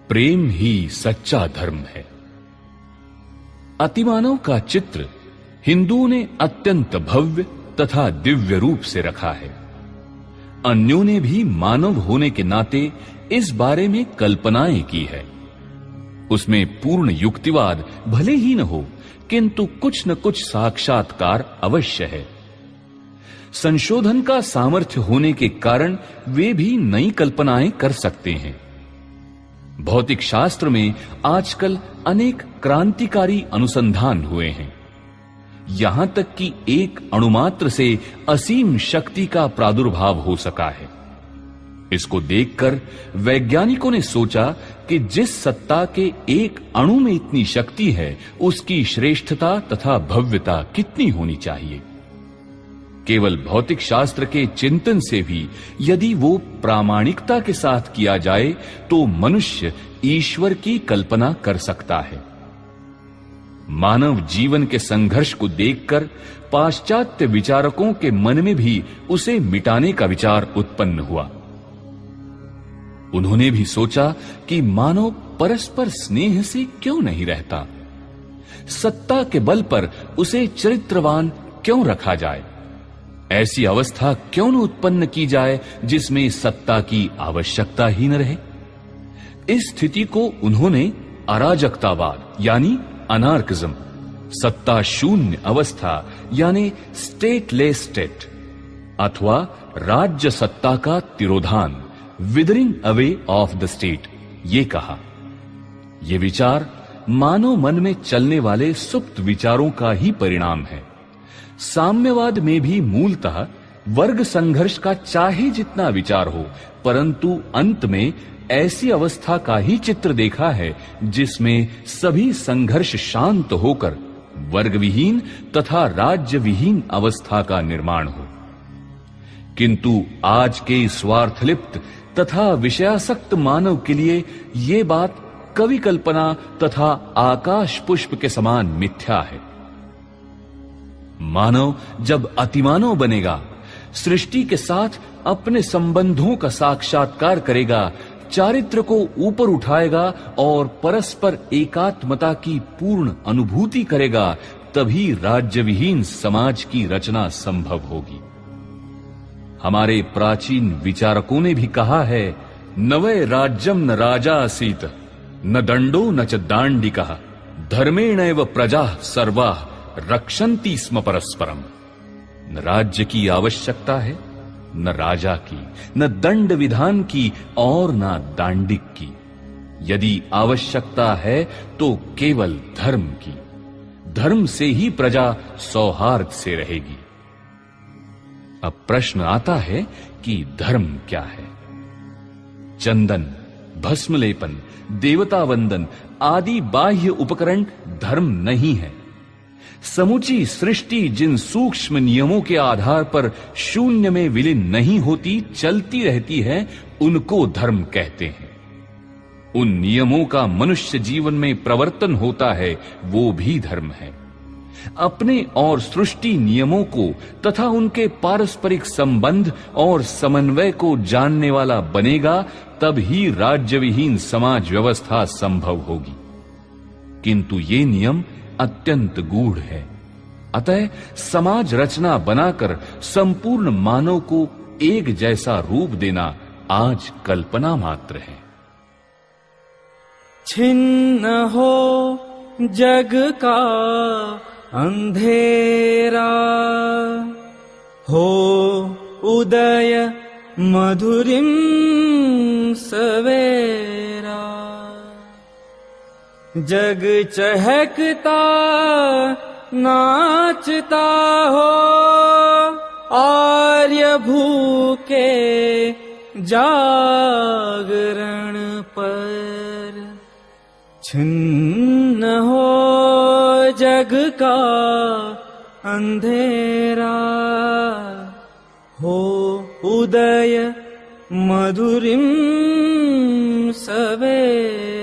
प्रेम ही सच्चा धर्म है। अतिमानव का चित्र हिंदुओं ने अत्यंत भव्य तथा दिव्य रूप से रखा है। अन्यों ने भी मानव होने के नाते इस बारे में कल्पनाएं की है। उसमें पूर्ण युक्तिवाद भले ही न हो, किंतु कुछ न कुछ साक्षात्कार अवश्य है। संशोधन का सामर्थ्य होने के कारण वे भी नई कल्पनाएं कर सकते हैं। भौतिक शास्त्र में आजकल अनेक क्रांतिकारी अनुसंधान हुए हैं। यहां तक कि एक अणुमात्र से असीम शक्ति का प्रादुर्भाव हो सका है। इसको देखकर वैज्ञानिकों ने सोचा कि जिस सत्ता के एक अणु में इतनी शक्ति है, उसकी श्रेष्ठता तथा भव्यता कितनी होनी चाहिए। केवल भौतिक शास्त्र के चिंतन से भी यदि वो प्रामाणिकता के साथ किया जाए तो मनुष्य ईश्वर की कल्पना कर सकता है। मानव जीवन के संघर्ष को देखकर पाश्चात्य विचारकों के मन में भी उसे मिटाने का विचार उत्पन्न हुआ। उन्होंने भी सोचा कि मानव परस्पर स्नेह से क्यों नहीं रहता, सत्ता के बल पर उसे चरित्रवान क्यों रखा जाए, ऐसी अवस्था क्यों न उत्पन्न की जाए जिसमें सत्ता की आवश्यकता ही न रहे। इस स्थिति को उन्होंने अराजकतावाद यानी अनार्किज्म, सत्ता शून्य अवस्था यानी स्टेटलेस स्टेट अथवा राज्य सत्ता का तिरोधान, withering away of the state, ये कहा। ये विचार मानव मन में चलने वाले सुप्त विचारों का ही परिणाम है। साम्यवाद में भी मूलतः वर्ग संघर्ष का चाहे जितना विचार हो, परंतु अंत में ऐसी अवस्था का ही चित्र देखा है जिसमें सभी संघर्ष शांत होकर वर्ग विहीन तथा राज्य विहीन अवस्था का निर्माण हो। किंतु आज के स्वार्थलिप्त तथा विषयासक्त मानव के लिए ये बात कवि कल्पना तथा आकाश पुष्प के समान मिथ्या है। मानव जब अतिमानव बनेगा, सृष्टि के साथ अपने संबंधों का साक्षात्कार करेगा, चारित्र को ऊपर उठाएगा और परस्पर एकात्मता की पूर्ण अनुभूति करेगा, तभी राज्य विहीन समाज की रचना संभव होगी। हमारे प्राचीन विचारकों ने भी कहा है, न वै राज्यम न राजा आसीत, न दंडो न च दांडिकः, धर्मेणैव प्रजाः सर्वाः रक्षन्ति स्म परस्परम। न राज्य की आवश्यकता है, न राजा की, न दंड विधान की और न दांडिक की। यदि आवश्यकता है तो केवल धर्म की। धर्म से ही प्रजा सौहार्द से रहेगी। अब प्रश्न आता है कि धर्म क्या है? चंदन, भस्मलेपन, देवता वंदन आदि बाह्य उपकरण धर्म नहीं है। समूची सृष्टि जिन सूक्ष्म नियमों के आधार पर शून्य में विलीन नहीं होती, चलती रहती है, उनको धर्म कहते हैं। उन नियमों का मनुष्य जीवन में प्रवर्तन होता है, वो भी धर्म है। अपने और सृष्टि नियमों को तथा उनके पारस्परिक संबंध और समन्वय को जानने वाला बनेगा, तब ही राज्य विहीन समाज व्यवस्था संभव होगी। किंतु ये नियम अत्यंत गूढ़ है। अतः समाज रचना बनाकर संपूर्ण मानव को एक जैसा रूप देना आज कल्पना मात्र है। छिन्न हो जग का अंधेरा, हो उदय मधुरिम सवेरा। जग चहकता नाचता हो, आर्य भूखे जागरण पर। छिन्न हो जग का अंधेरा, हो उदय मधुरिम सवेरा।